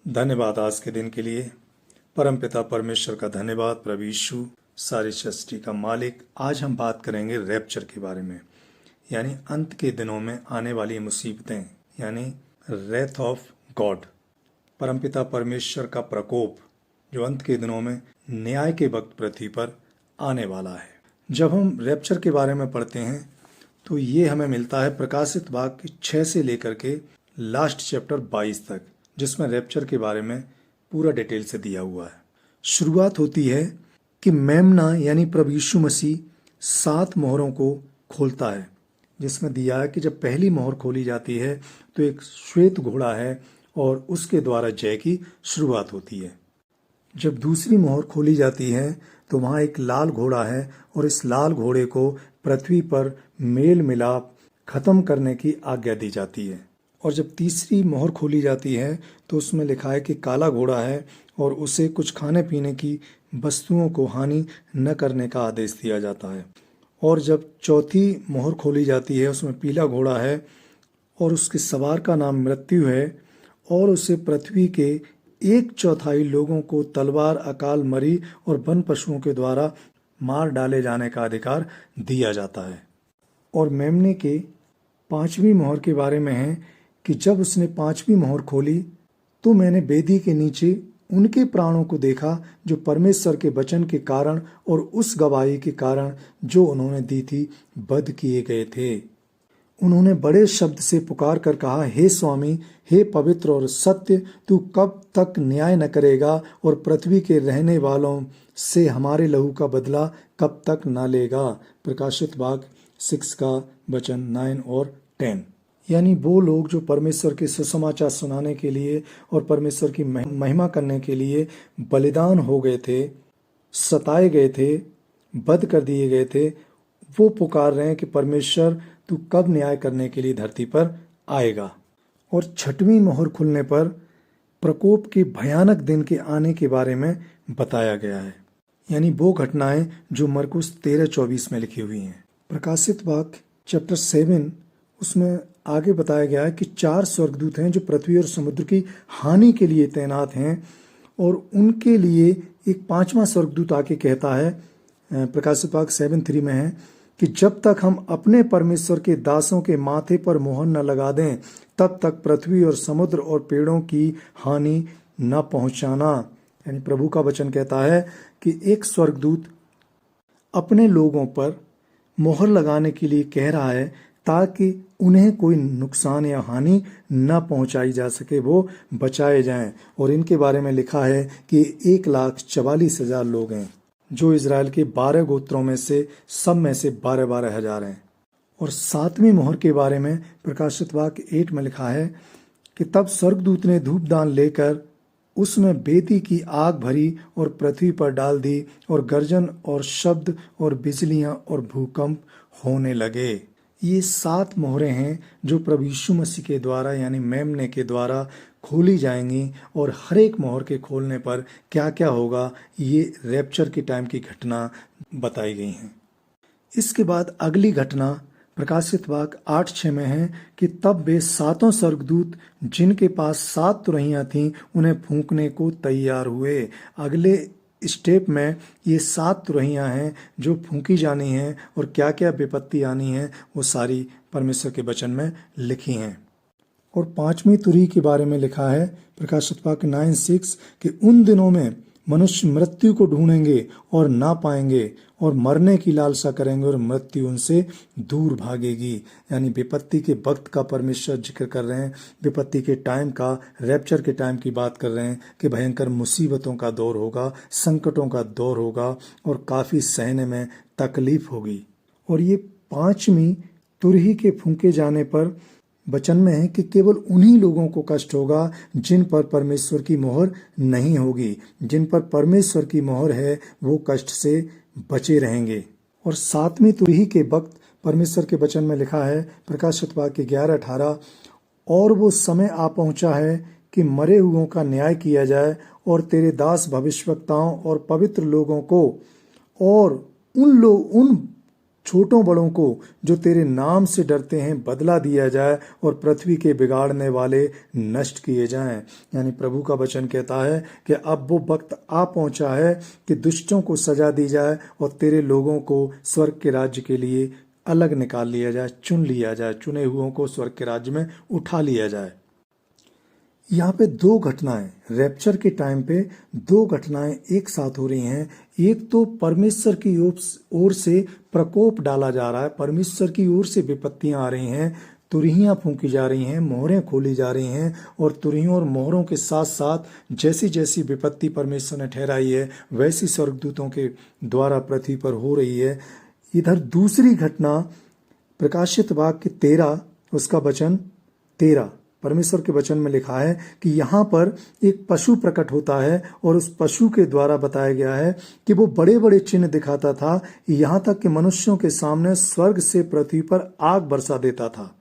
धन्यवाद आज के दिन के लिए। परमपिता परमेश्वर का धन्यवाद, प्रभु यीशु सारी सृष्टि का मालिक। आज हम बात करेंगे रैप्चर के बारे में, यानी अंत के दिनों में आने वाली मुसीबतें, यानी रेथ ऑफ गॉड, परमपिता परमेश्वर का प्रकोप जो अंत के दिनों में न्याय के वक्त पृथ्वी पर आने वाला है। जब हम रैप्चर के बारे में पढ़ते हैं तो ये हमें मिलता है प्रकाशित वाक्य 6 से लेकर के लास्ट चैप्टर 22 तक, जिसमें रैप्चर के बारे में पूरा डिटेल से दिया हुआ है। शुरुआत होती है कि मेमना यानी प्रभु यीशु मसीह 7 मोहरों को खोलता है, जिसमें दिया है कि जब पहली मोहर खोली जाती है तो एक श्वेत घोड़ा है और उसके द्वारा जय की शुरुआत होती है। जब दूसरी मोहर खोली जाती है तो वहाँ एक लाल घोड़ा है और इस लाल घोड़े को पृथ्वी पर मेल मिलाप खत्म करने की आज्ञा दी जाती है। और जब तीसरी मोहर खोली जाती है तो उसमें लिखा है कि काला घोड़ा है और उसे कुछ खाने पीने की वस्तुओं को हानि न करने का आदेश दिया जाता है। और जब चौथी मोहर खोली जाती है उसमें पीला घोड़ा है और उसके सवार का नाम मृत्यु है और उसे पृथ्वी के 1/4 लोगों को तलवार, अकाल, मरी और वन पशुओं के द्वारा मार डाले जाने का अधिकार दिया जाता है। और मेमने के 5वीं मोहर के बारे में है कि जब उसने 5वीं मोहर खोली तो मैंने वेदी के नीचे उनके प्राणों को देखा जो परमेश्वर के वचन के कारण और उस गवाही के कारण जो उन्होंने दी थी वध किए गए थे। उन्होंने बड़े शब्द से पुकार कर कहा, हे स्वामी, हे पवित्र और सत्य, तू कब तक न्याय न करेगा और पृथ्वी के रहने वालों से हमारे लहू का बदला कब तक न लेगा। प्रकाशित वाक्य 6 का वचन 9 और 10। यानी वो लोग जो परमेश्वर के सुसमाचार सुनाने के लिए और परमेश्वर की महिमा करने के लिए बलिदान हो गए थे, सताए गए थे, वध कर दिए गए थे, वो पुकार रहे हैं कि परमेश्वर तू कब न्याय करने के लिए धरती पर आएगा। और 6वीं मोहर खुलने पर प्रकोप के भयानक दिन के आने के बारे में बताया गया है, यानी वो घटनाएं जो मरकुस 13:24 में लिखी हुई हैं। प्रकाशित वाक्य चैप्टर 7 उसमें आगे बताया गया है कि 4 स्वर्गदूत हैं जो पृथ्वी और समुद्र की हानि के लिए तैनात हैं और उनके लिए एक 5वां स्वर्गदूत आके कहता है, प्रकाशित वाक्य 7:3 में है कि जब तक हम अपने परमेश्वर के दासों के माथे पर मोहर न लगा दें तब तक पृथ्वी और समुद्र और पेड़ों की हानि न पहुंचाना। यानी प्रभु का वचन कहता है कि एक स्वर्गदूत अपने लोगों पर मोहर लगाने के लिए कह रहा है ताकि उन्हें कोई नुकसान या हानि न पहुंचाई जा सके, वो बचाए जाएं। और इनके बारे में लिखा है कि 1,44,000 लोग हैं जो इजराइल के 12 गोत्रों में से सब में से 12-12 हजार हैं। और 7वीं मोहर के बारे में प्रकाशित वाक्य 8 में लिखा है कि तब स्वर्गदूत ने धूपदान लेकर उसमें बेदी की आग भरी और पृथ्वी पर डाल दी और गर्जन और शब्द और बिजलियां और भूकंप होने लगे। ये 7 मोहरें हैं जो प्रभु यीशु मसीह के द्वारा यानी मेमने के द्वारा खोली जाएंगी। और हर एक मोहर के खोलने पर क्या क्या होगा ये रैप्चर के टाइम की घटना बताई गई हैं। इसके बाद अगली घटना प्रकाशित वाक्य 8:6 में है कि तब वे 7 स्वर्गदूत जिनके पास 7 तुरहियां थीं उन्हें फूंकने को तैयार हुए। अगले स्टेप में ये 7 तुरहियां हैं जो फूंकी जानी हैं और क्या क्या विपत्ति आनी है वो सारी परमेश्वर के वचन में लिखी हैं। और 5वीं तुरही के बारे में लिखा है प्रकाशित वाक्य 9:6 कि उन दिनों में मनुष्य मृत्यु को ढूंढेंगे और ना पाएंगे और मरने की लालसा करेंगे और मृत्यु उनसे दूर भागेगी। यानी विपत्ति के वक्त का परमेश्वर जिक्र कर रहे हैं, विपत्ति के टाइम का, रैप्चर के टाइम की बात कर रहे हैं कि भयंकर मुसीबतों का दौर होगा, संकटों का दौर होगा और काफ़ी सहने में तकलीफ होगी। और ये 5वीं तुरही के फूंके जाने पर वचन में है कि केवल उन्हीं लोगों को कष्ट होगा जिन पर परमेश्वर की मोहर नहीं होगी। जिन पर परमेश्वर की मोहर है वो कष्ट से बचे रहेंगे। और 7वीं तुरही के वक्त परमेश्वर के वचन में लिखा है प्रकाशित वाक्य 11:18 और वो समय आ पहुंचा है कि मरे हुओं का न्याय किया जाए और तेरे दास भविष्यवक्ताओं और पवित्र लोगों को और उन छोटों बड़ों को जो तेरे नाम से डरते हैं बदला दिया जाए और पृथ्वी के बिगाड़ने वाले नष्ट किए जाएं। यानी प्रभु का वचन कहता है कि अब वो वक्त आ पहुंचा है कि दुष्टों को सजा दी जाए और तेरे लोगों को स्वर्ग के राज्य के लिए अलग निकाल लिया जाए, चुन लिया जाए, चुने हुओं को स्वर्ग के राज्य में उठा लिया जाए। यहाँ पे दो घटनाएं, रैप्चर के टाइम पे दो घटनाएं एक साथ हो रही हैं। एक तो परमेश्वर की ओर से प्रकोप डाला जा रहा है, परमेश्वर की ओर से विपत्तियां आ रही हैं, तुरहियां फूंकी जा रही हैं, मोहरें खोली जा रही हैं और तुरहियों और मोहरों के साथ साथ जैसी जैसी विपत्ति परमेश्वर ने ठहराई है वैसी स्वर्गदूतों के द्वारा पृथ्वी पर हो रही है। इधर दूसरी घटना प्रकाशित वाक्य 13 उसका वचन 13 परमेश्वर के वचन में लिखा है कि यहाँ पर एक पशु प्रकट होता है और उस पशु के द्वारा बताया गया है कि वो बड़े बड़े चिन्ह दिखाता था, यहाँ तक कि मनुष्यों के सामने स्वर्ग से पृथ्वी पर आग बरसा देता था।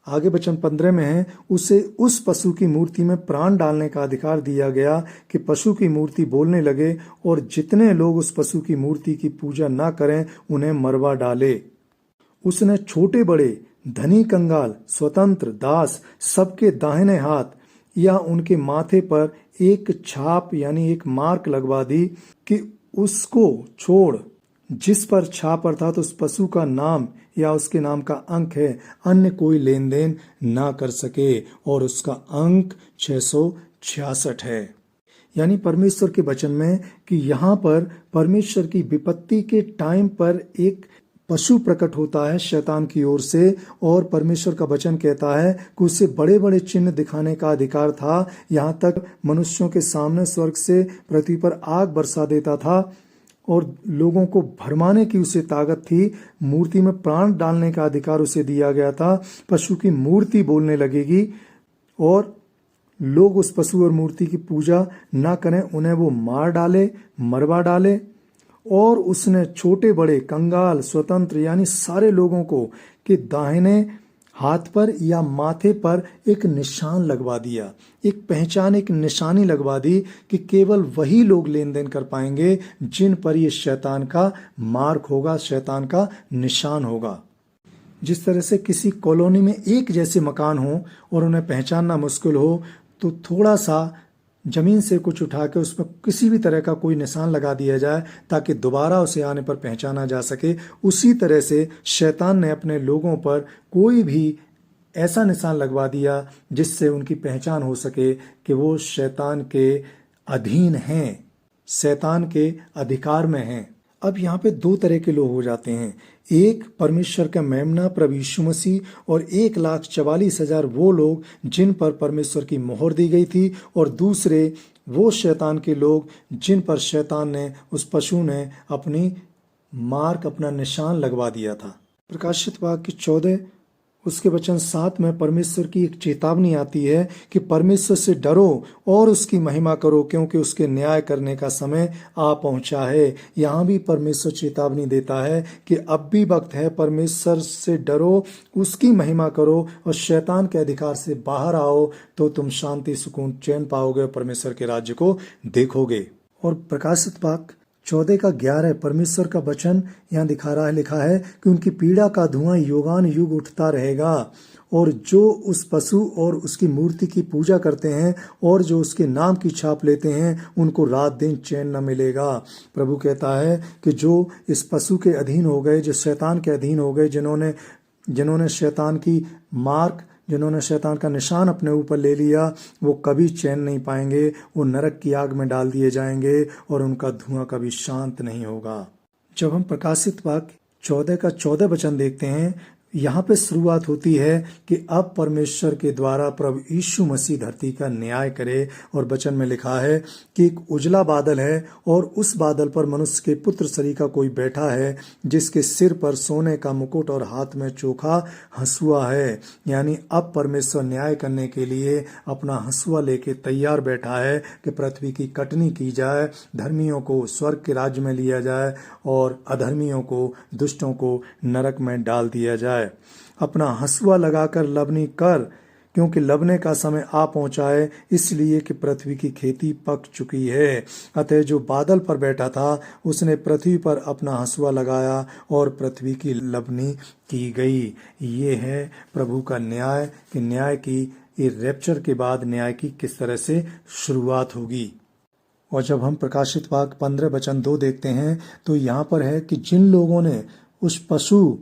आगे वचन 15 में है, उसे उस पशु की मूर्ति में प्राण डालने का अधिकार दिया गया कि पशु की मूर्ति बोलने लगे और जितने लोग उस पशु की मूर्ति की पूजा न करें उन्हें मरवा डाले। उसने छोटे बड़े, धनी कंगाल, स्वतंत्र, दास सबके दाहिने हाथ या उनके माथे पर एक छाप यानी एक मार्क लगवा दी कि उसको छोड़ जिस पर छाप अर्थात उस पशु का नाम या उसके नाम का अंक है अन्य कोई लेन देन ना कर सके, और उसका अंक 666 है। यानी परमेश्वर के वचन में कि यहाँ पर परमेश्वर की विपत्ति के टाइम पर एक पशु प्रकट होता है शैतान की ओर से, और परमेश्वर का वचन कहता है कि उसे बड़े बड़े चिन्ह दिखाने का अधिकार था, यहाँ तक मनुष्यों के सामने स्वर्ग से पृथ्वी पर आग बरसा देता था और लोगों को भरमाने की उसे ताकत थी। मूर्ति में प्राण डालने का अधिकार उसे दिया गया था। पशु की मूर्ति बोलने लगेगी और लोग उस पशु और मूर्ति की पूजा ना करें, उन्हें वो मार डाले, मरवा डाले। और उसने छोटे बड़े, कंगाल, स्वतंत्र यानी सारे लोगों को कि दाहिने हाथ पर या माथे पर एक निशान लगवा दिया, एक पहचान, एक निशानी लगवा दी कि केवल वही लोग लेन देन कर पाएंगे जिन पर ये शैतान का मार्क होगा, शैतान का निशान होगा। जिस तरह से किसी कॉलोनी में एक जैसे मकान हो और उन्हें पहचानना मुश्किल हो, तो थोड़ा सा जमीन से कुछ उठा के उसमें किसी भी तरह का कोई निशान लगा दिया जाए ताकि दोबारा उसे आने पर पहचाना जा सके। उसी तरह से शैतान ने अपने लोगों पर कोई भी ऐसा निशान लगवा दिया जिससे उनकी पहचान हो सके कि वो शैतान के अधीन हैं, शैतान के अधिकार में हैं। अब यहाँ पे दो तरह के लोग हो जाते हैं, एक परमेश्वर का मेमना प्रभु यीशु मसीह और 1,44,000 वो लोग जिन पर परमेश्वर की मोहर दी गई थी, और दूसरे वो शैतान के लोग जिन पर शैतान ने, उस पशु ने अपनी मार्क, अपना निशान लगवा दिया था। प्रकाशित वाक्य 14 उसके वचन 7 में परमेश्वर की एक चेतावनी आती है कि परमेश्वर से डरो और उसकी महिमा करो क्योंकि उसके न्याय करने का समय आ पहुंचा है। यहाँ भी परमेश्वर चेतावनी देता है कि अब भी वक्त है, परमेश्वर से डरो, उसकी महिमा करो और शैतान के अधिकार से बाहर आओ, तो तुम शांति, सुकून, चैन पाओगे और परमेश्वर के राज्य को देखोगे। और प्रकाशित वाक्य 14 का 11 परमेश्वर का वचन यहाँ दिखा रहा है, लिखा है कि उनकी पीड़ा का धुआं युगान युग उठता रहेगा, और जो उस पशु और उसकी मूर्ति की पूजा करते हैं और जो उसके नाम की छाप लेते हैं उनको रात दिन चैन न मिलेगा। प्रभु कहता है कि जो इस पशु के अधीन हो गए, जो शैतान के अधीन हो गए, जिन्होंने शैतान की मार्क, जिन्होंने शैतान का निशान अपने ऊपर ले लिया, वो कभी चैन नहीं पाएंगे, वो नरक की आग में डाल दिए जाएंगे और उनका धुआं कभी शांत नहीं होगा। जब हम प्रकाशित वाक्य 14 का 14 वचन देखते हैं, यहाँ पे शुरुआत होती है कि अब परमेश्वर के द्वारा प्रभु यीशु मसीह धरती का न्याय करे, और वचन में लिखा है कि एक उजला बादल है और उस बादल पर मनुष्य के पुत्र सरीखा कोई बैठा है जिसके सिर पर सोने का मुकुट और हाथ में चोखा हंसुआ है। यानी अब परमेश्वर न्याय करने के लिए अपना हंसुआ लेके तैयार बैठा है कि पृथ्वी की कटनी की जाए, धर्मियों को स्वर्ग के राज्य में लिया जाए और अधर्मियों को, दुष्टों को नरक में डाल दिया जाए। अपना हंसुआ लगाकर लबनी कर क्योंकि लबने का समय आ पहुंचा है, इसलिए कि पृथ्वी की खेती पक चुकी है। अतः जो बादल पर बैठा था उसने पृथ्वी पर अपना हंसुआ लगाया और पृथ्वी की लबनी की गई। ये है प्रभु का न्याय, कि न्याय की ये रैप्चर के बाद न्याय की किस तरह से शुरुआत होगी। और जब हम प्रकाशित वाक्य 15:2 देखते हैं तो यहाँ पर है कि जिन लोगों ने उस पशु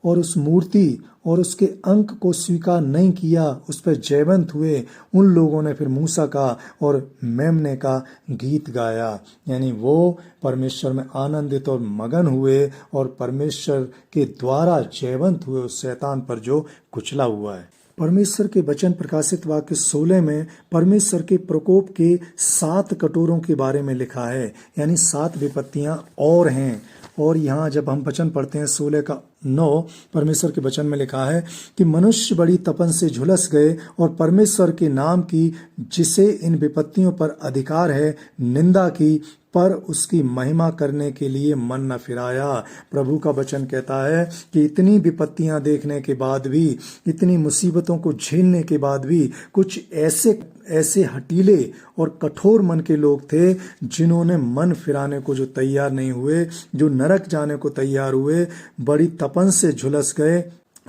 और उस मूर्ति और उसके अंक को स्वीकार नहीं किया, उस पर जयवंत हुए, उन लोगों ने फिर मूसा का और मेमने का गीत गाया। यानी वो परमेश्वर में आनंदित और मगन हुए और परमेश्वर के द्वारा जयवंत हुए उस शैतान पर जो कुचला हुआ है। परमेश्वर के वचन प्रकाशित वाक्य 16 में परमेश्वर के प्रकोप के 7 कटोरों के बारे में लिखा है, यानी 7 विपत्तियां और हैं। और यहाँ जब हम वचन पढ़ते हैं 16:9, परमेश्वर के वचन में लिखा है कि मनुष्य बड़ी तपन से झुलस गए और परमेश्वर के नाम की, जिसे इन विपत्तियों पर अधिकार है, निंदा की, पर उसकी महिमा करने के लिए मन न फिराया। प्रभु का वचन कहता है कि इतनी विपत्तियां देखने के बाद भी, इतनी मुसीबतों को झेलने के बाद भी कुछ ऐसे हटीले और कठोर मन के लोग थे जिन्होंने मन फिराने को जो तैयार नहीं हुए, जो नरक जाने को तैयार हुए, बड़ी तपन से झुलस गए,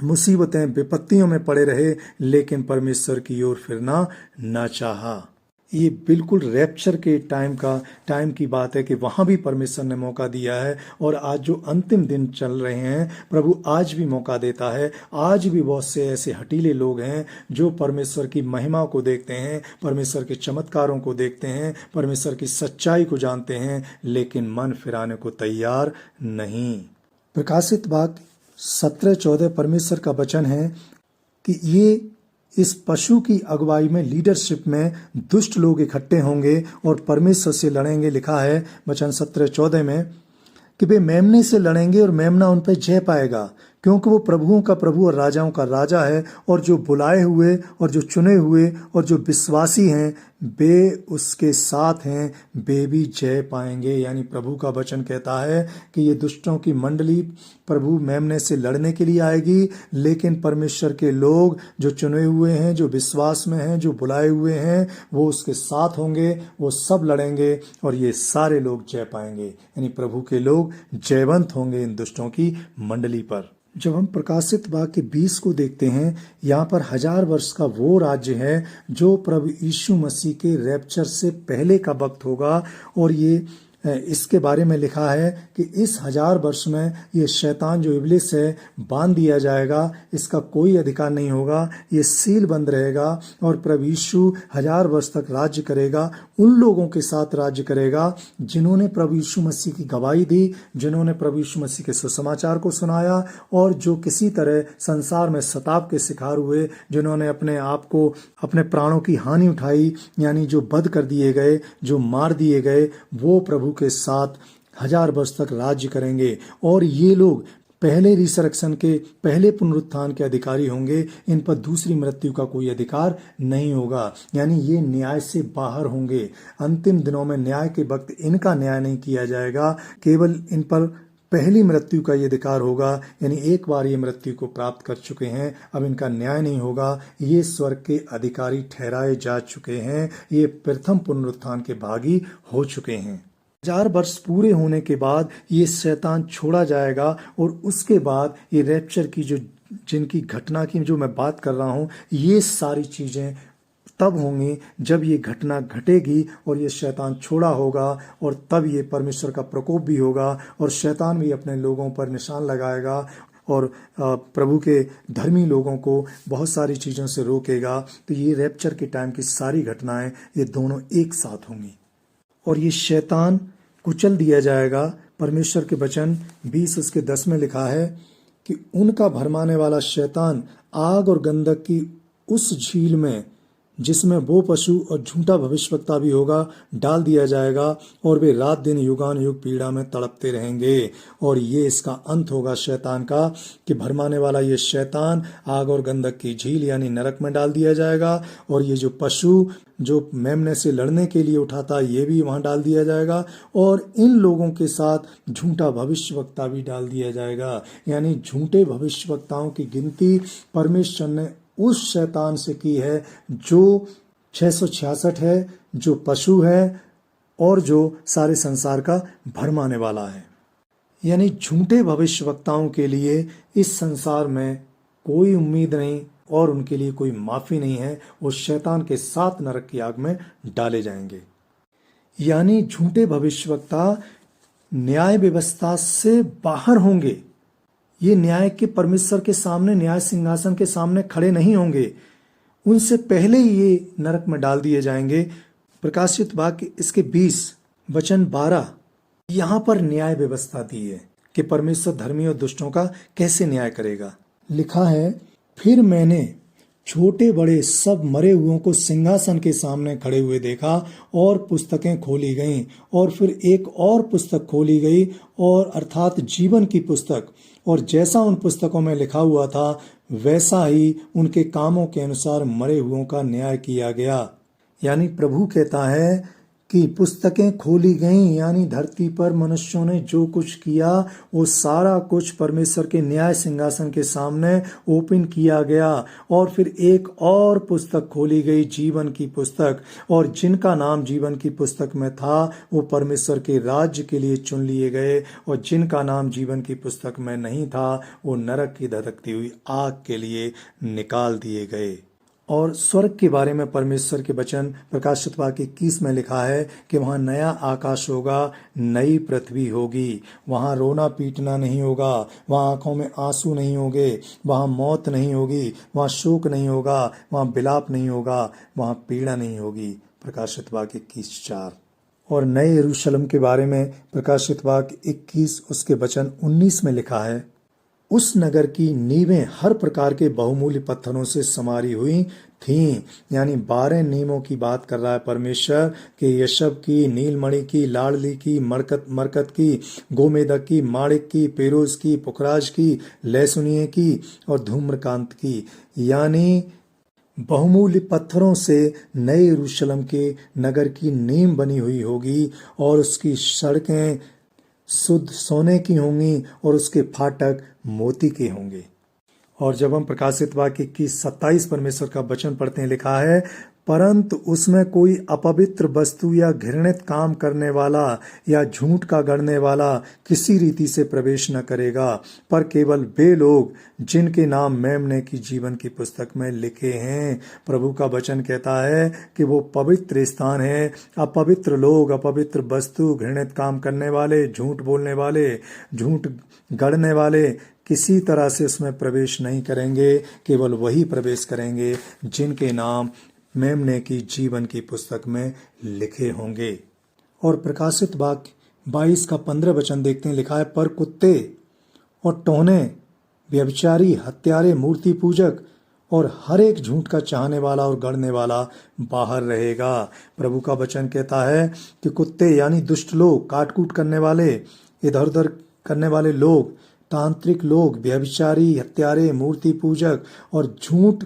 मुसीबतें विपत्तियों में पड़े रहे, लेकिन परमेश्वर की ओर फिरना न चाहा। ये बिल्कुल रैप्चर के टाइम की बात है कि वहां भी परमेश्वर ने मौका दिया है। और आज जो अंतिम दिन चल रहे हैं, प्रभु आज भी मौका देता है। आज भी बहुत से ऐसे हटीले लोग हैं जो परमेश्वर की महिमा को देखते हैं, परमेश्वर के चमत्कारों को देखते हैं, परमेश्वर की सच्चाई को जानते हैं, लेकिन मन फिराने को तैयार नहीं। प्रकाशित वाक्य 17:14 परमेश्वर का वचन है कि ये इस पशु की अगुवाई में, लीडरशिप में दुष्ट लोग इकट्ठे होंगे और परमेश्वर से लड़ेंगे। लिखा है वचन 17:14 में कि वे मेमने से लड़ेंगे और मेमना उन पर जय पाएगा, क्योंकि वो प्रभुओं का प्रभु और राजाओं का राजा है, और जो बुलाए हुए और जो चुने हुए और जो विश्वासी हैं वे उसके साथ हैं, वे भी जय पाएंगे। यानी प्रभु का वचन कहता है कि ये दुष्टों की मंडली प्रभु मेमने से लड़ने के लिए आएगी, लेकिन परमेश्वर के लोग जो चुने हुए हैं, जो विश्वास में हैं, जो बुलाए हुए हैं, वो उसके साथ होंगे, वो सब लड़ेंगे और ये सारे लोग जय पाएंगे। यानी प्रभु के लोग जयवंत होंगे इन दुष्टों की मंडली पर। जब हम प्रकाशित वाक्य 20 को देखते हैं, यहाँ पर 1000 वर्ष का वो राज्य है जो प्रभु यीशु मसीह के रैप्चर से पहले का वक्त होगा। और ये इसके बारे में लिखा है कि इस 1000 वर्ष में ये शैतान जो इब्लिस है बांध दिया जाएगा, इसका कोई अधिकार नहीं होगा, ये सील बंद रहेगा और प्रभु यीशु 1000 वर्ष तक राज्य करेगा। उन लोगों के साथ राज्य करेगा जिन्होंने प्रभु यीशु मसीह की गवाही दी, जिन्होंने प्रभु यीशु मसीह के सुसमाचार को सुनाया और जो किसी तरह संसार में सताव के शिकार हुए, जिन्होंने अपने आप को, अपने प्राणों की हानि उठाई, यानी जो बद कर दिए गए, जो मार दिए गए, वो प्रभु के साथ 1000 वर्ष तक राज्य करेंगे। और ये लोग पहले रिसरेक्शन के, पहले पुनरुत्थान के अधिकारी होंगे। इन पर दूसरी मृत्यु का कोई अधिकार नहीं होगा, यानी ये न्याय से बाहर होंगे। अंतिम दिनों में न्याय के वक्त इनका न्याय नहीं किया जाएगा, केवल इन पर पहली मृत्यु का ये अधिकार होगा। यानी एक बार ये मृत्यु को प्राप्त कर चुके हैं, अब इनका न्याय नहीं होगा। ये स्वर्ग के अधिकारी ठहराए जा चुके हैं, ये प्रथम पुनरुत्थान के भागी हो चुके हैं। 1000 वर्ष पूरे होने के बाद ये शैतान छोड़ा जाएगा और उसके बाद ये रैप्चर की जिनकी घटना की जो मैं बात कर रहा हूँ, ये सारी चीजें तब होंगी जब ये घटना घटेगी और ये शैतान छोड़ा होगा, और तब ये परमेश्वर का प्रकोप भी होगा और शैतान भी अपने लोगों पर निशान लगाएगा और प्रभु के धर्मी लोगों को बहुत सारी चीज़ों से रोकेगा। तो ये रैप्चर के टाइम की सारी घटनाएं ये दोनों एक साथ होंगी और ये शैतान कुचल दिया जाएगा। परमेश्वर के वचन 20:10 में लिखा है कि उनका भरमाने वाला शैतान आग और गंधक की उस झील में, जिसमें वो पशु और झूठा भविष्यवक्ता भी होगा, डाल दिया जाएगा और वे रात दिन युगान युग पीड़ा में तड़पते रहेंगे। और ये इसका अंत होगा शैतान का, कि भरमाने वाला ये शैतान आग और गंधक की झील यानी नरक में डाल दिया जाएगा, और ये जो पशु जो मेमने से लड़ने के लिए उठा था ये भी वहां डाल दिया जाएगा, और इन लोगों के साथ झूठा भविष्यवक्ता भी डाल दिया जाएगा। यानी झूठे भविष्यवक्ताओं की गिनती परमेश्वर ने उस शैतान से की है जो 666 है, जो पशु है और जो सारे संसार का भरमाने वाला है। यानी झूठे भविष्यवक्ताओं के लिए इस संसार में कोई उम्मीद नहीं और उनके लिए कोई माफी नहीं है। वो शैतान के साथ नरक की आग में डाले जाएंगे। यानी झूठे भविष्यवक्ता न्याय व्यवस्था से बाहर होंगे। ये न्याय के परमेश्वर के सामने, न्याय सिंहासन के सामने खड़े नहीं होंगे। उनसे पहले ही ये नरक में डाल दिए जाएंगे। प्रकाशित वाक्य इसके 20 वचन 12 यहाँ पर न्याय व्यवस्था दी है कि परमेश्वर धर्मी और दुष्टों का कैसे न्याय करेगा। लिखा है, फिर मैंने छोटे बड़े सब मरे हुओं को सिंहासन के सामने खड़े हुए देखा और पुस्तकें खोली गईं और फिर एक और पुस्तक खोली गई और अर्थात जीवन की पुस्तक, और जैसा उन पुस्तकों में लिखा हुआ था वैसा ही उनके कामों के अनुसार मरे हुओं का न्याय किया गया। यानी प्रभु कहता है कि पुस्तकें खोली गईं, यानी धरती पर मनुष्यों ने जो कुछ किया वो सारा कुछ परमेश्वर के न्याय सिंहासन के सामने ओपन किया गया। और फिर एक और पुस्तक खोली गई, जीवन की पुस्तक, और जिनका नाम जीवन की पुस्तक में था वो परमेश्वर के राज्य के लिए चुन लिए गए, और जिनका नाम जीवन की पुस्तक में नहीं था वो नरक की धधकती हुई आग के लिए निकाल दिए गए। और स्वर्ग के बारे में परमेश्वर के वचन प्रकाशित वाक्य 21 में लिखा है कि वहाँ नया आकाश होगा, नई पृथ्वी होगी, वहाँ रोना पीटना नहीं होगा, वहाँ आंखों में आंसू नहीं होंगे, वहाँ मौत नहीं होगी, वहाँ शोक नहीं होगा, वहाँ विलाप नहीं होगा, वहाँ पीड़ा नहीं होगी। प्रकाशित वाक्य 21:4। और नए यरूशलेम के बारे में प्रकाशित वाक्य 21 उसके वचन 19 में लिखा है, उस नगर की नींवें हर प्रकार के बहुमूल्य पत्थरों से समारी हुई थीं। यानी 12 नीमों की बात कर रहा है परमेश्वर के यशब की, नीलमणि की, लाड़ली की, मरकत की, गोमेदक की, माणिक की, पेरोज की, पुखराज की, लहसुनिये की और धूम्रकांत की। यानी बहुमूल्य पत्थरों से नए यरूशलेम के नगर की नींव बनी हुई होगी और उसकी सड़कें शुद्ध सोने की होंगी और उसके फाटक मोती के होंगे। और जब हम प्रकाशित वाक्य की 27 परमेश्वर का वचन पढ़ते हैं, लिखा है, परंतु उसमें कोई अपवित्र वस्तु या घृणित काम करने वाला या झूठ का गढ़ने वाला किसी रीति से प्रवेश न करेगा, पर केवल वे लोग जिनके नाम मेमने की जीवन की पुस्तक में लिखे हैं। प्रभु का वचन कहता है कि वो पवित्र स्थान है। अपवित्र लोग, अपवित्र वस्तु, घृणित काम करने वाले, झूठ बोलने वाले, झूठ गढ़ने वाले किसी तरह से उसमें प्रवेश नहीं करेंगे। केवल वही प्रवेश करेंगे जिनके नाम मेमने की जीवन की पुस्तक में लिखे होंगे। और प्रकाशित वाक्य 22 का 15 वचन देखते हैं, लिखा है, पर कुत्ते और टोहने, व्यभिचारी, हत्यारे, मूर्ति पूजक और हर एक झूठ का चाहने वाला और गढ़ने वाला बाहर रहेगा। प्रभु का वचन कहता है कि कुत्ते यानी दुष्ट लोग, काटकूट करने वाले, इधर उधर करने वाले लोग, तांत्रिक लोग, व्यभिचारी, हत्यारे, मूर्ति पूजक और झूठ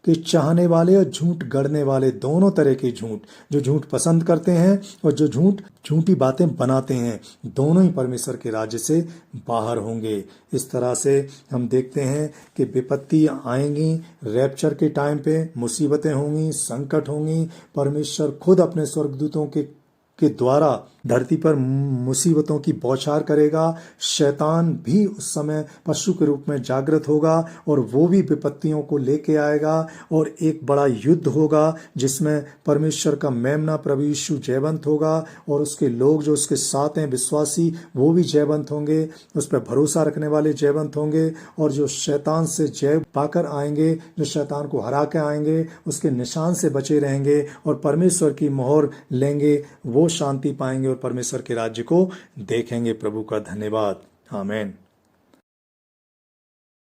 के चाहने वाले और झूठ गढ़ने वाले, दोनों तरह के झूठ, जो झूठ पसंद करते हैं और जो झूठी बातें बनाते हैं, दोनों ही परमेश्वर के राज्य से बाहर होंगे। इस तरह से हम देखते हैं कि विपत्ति आएंगी, रैप्चर के टाइम पे मुसीबतें होंगी, संकट होंगी। परमेश्वर खुद अपने स्वर्गदूतों के द्वारा धरती पर मुसीबतों की बौछार करेगा। शैतान भी उस समय पशु के रूप में जागृत होगा और वो भी विपत्तियों को लेके आएगा और एक बड़ा युद्ध होगा जिसमें परमेश्वर का मेमना प्रभु यीशु जयवंत होगा और उसके लोग जो उसके साथ हैं विश्वासी वो भी जयवंत होंगे, उस पर भरोसा रखने वाले जयवंत होंगे। और जो शैतान से जय पाकर आएंगे, जो शैतान को हरा के आएंगे, उसके निशान से बचे रहेंगे और परमेश्वर की मोहर लेंगे, वो शांति पाएंगे और परमेश्वर के राज्य को देखेंगे। प्रभु का धन्यवाद। आमीन।